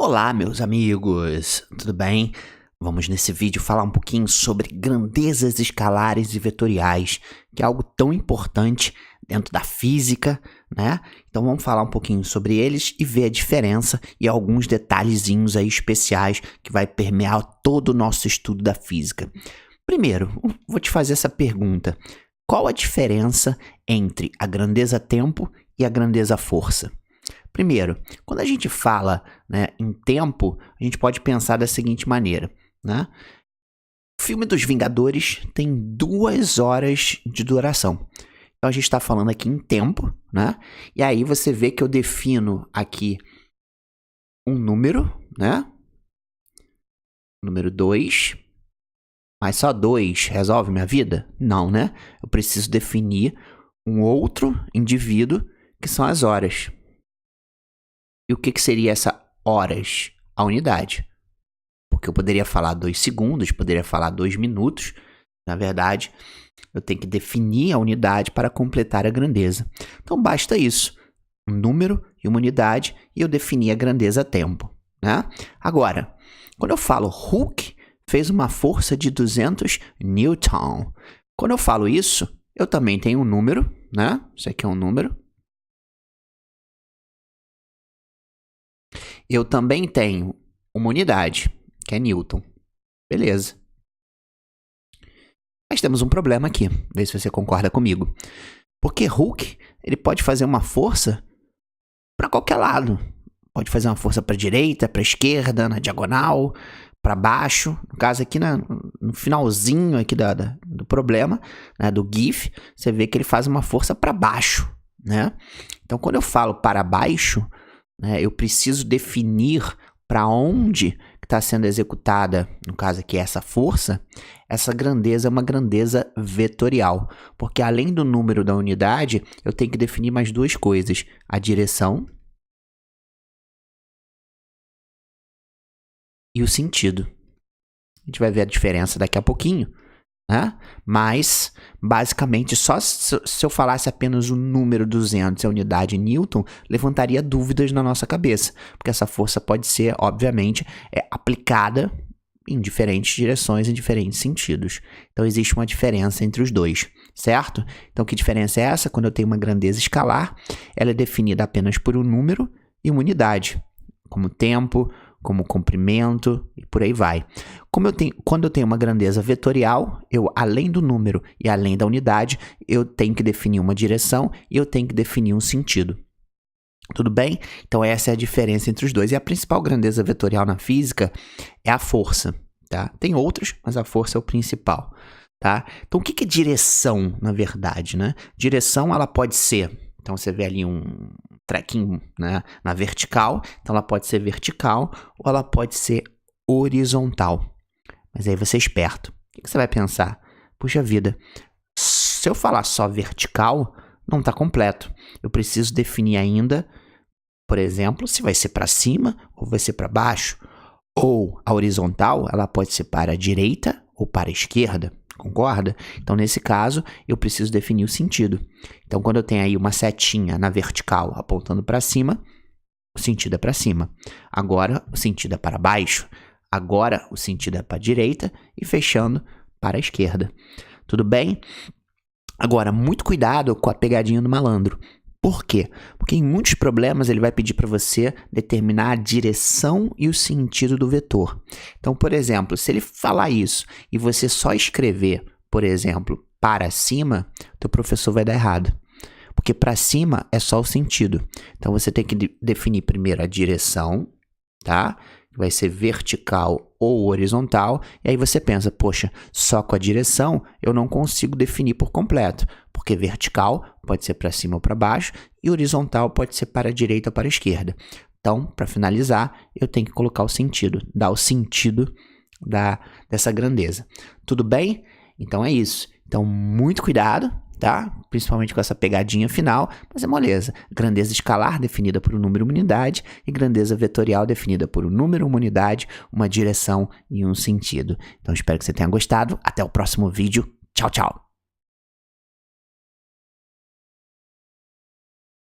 Olá, meus amigos, tudo bem? Vamos nesse vídeo falar um pouquinho sobre grandezas escalares e vetoriais, que é algo tão importante dentro da física, né? Então vamos falar um pouquinho sobre eles e ver a diferença e alguns detalhezinhos aí especiais que vai permear todo o nosso estudo da física. Primeiro, vou te fazer essa pergunta: qual a diferença entre a grandeza tempo e a grandeza força? Primeiro, quando a gente fala, né, em tempo, a gente pode pensar da seguinte maneira, né? O filme dos Vingadores tem 2 horas de duração. Então a gente está falando aqui em tempo, né? E aí você vê que eu defino aqui um número, né? Número 2. Mas só 2 resolve minha vida? Não, né? Eu preciso definir um outro indivíduo que são as horas. E o que seria essa horas? A unidade. Porque eu poderia falar 2 segundos, poderia falar 2 minutos. Na verdade, eu tenho que definir a unidade para completar a grandeza. Então, basta isso. Um número e uma unidade, e eu defini a grandeza tempo, né? Agora, quando eu falo Hulk fez uma força de 200 Newton. Quando eu falo isso, eu também tenho um número, né? Isso aqui é um número. Eu também tenho uma unidade, que é Newton. Beleza. Mas temos um problema aqui. Vê se você concorda comigo. Porque Hulk, ele pode fazer uma força para qualquer lado. Pode fazer uma força para a direita, para a esquerda, na diagonal, para baixo. No caso aqui, no finalzinho aqui do problema, né, do GIF, você vê que ele faz uma força para baixo, né? Então, quando eu falo para baixo, né, eu preciso definir para onde está sendo executada, no caso aqui essa força. Essa grandeza é uma grandeza vetorial, porque além do número da unidade, eu tenho que definir mais 2 coisas: a direção e o sentido. A gente vai ver a diferença daqui a pouquinho, né? Mas, basicamente, só se eu falasse apenas o número 200 e a unidade Newton, levantaria dúvidas na nossa cabeça, porque essa força pode ser, obviamente, aplicada em diferentes direções, em diferentes sentidos. Então, existe uma diferença entre os dois, certo? Então, que diferença é essa? Quando eu tenho uma grandeza escalar, ela é definida apenas por um número e uma unidade, como tempo, como comprimento e por aí vai. Quando eu tenho uma grandeza vetorial, eu, além do número e além da unidade, eu tenho que definir uma direção e eu tenho que definir um sentido. Tudo bem? Então essa é a diferença entre os dois. E a principal grandeza vetorial na física é a força, tá? Tem outras, mas a força é o principal, tá? Então o que é direção, na verdade, né? Direção, ela pode ser... Então, você vê ali um trequinho, né, na vertical. Então, ela pode ser vertical ou ela pode ser horizontal. Mas aí você é esperto. O que você vai pensar? Puxa vida, se eu falar só vertical, não está completo. Eu preciso definir ainda, por exemplo, se vai ser para cima ou vai ser para baixo. Ou a horizontal, ela pode ser para a direita ou para a esquerda. Concorda? Então, nesse caso, eu preciso definir o sentido. Então, quando eu tenho aí uma setinha na vertical apontando para cima, o sentido é para cima. Agora, o sentido é para baixo. Agora, o sentido é para a direita e fechando para a esquerda. Tudo bem? Agora, muito cuidado com a pegadinha do malandro. Por quê? Porque em muitos problemas ele vai pedir para você determinar a direção e o sentido do vetor. Então, por exemplo, se ele falar isso e você só escrever, por exemplo, para cima, teu professor vai dar errado. Porque para cima é só o sentido. Então, você tem que definir primeiro a direção, tá? Vai ser vertical ou horizontal, e aí você pensa, poxa, só com a direção eu não consigo definir por completo, porque vertical pode ser para cima ou para baixo, e horizontal pode ser para a direita ou para a esquerda. Então, para finalizar, eu tenho que colocar o sentido, dar o sentido dessa grandeza. Tudo bem? Então é isso. Então, muito cuidado, tá? Principalmente com essa pegadinha final, mas é moleza. Grandeza escalar definida por um número e uma unidade, e grandeza vetorial definida por um número, uma unidade, uma direção e um sentido. Então espero que você tenha gostado. Até o próximo vídeo. Tchau, tchau!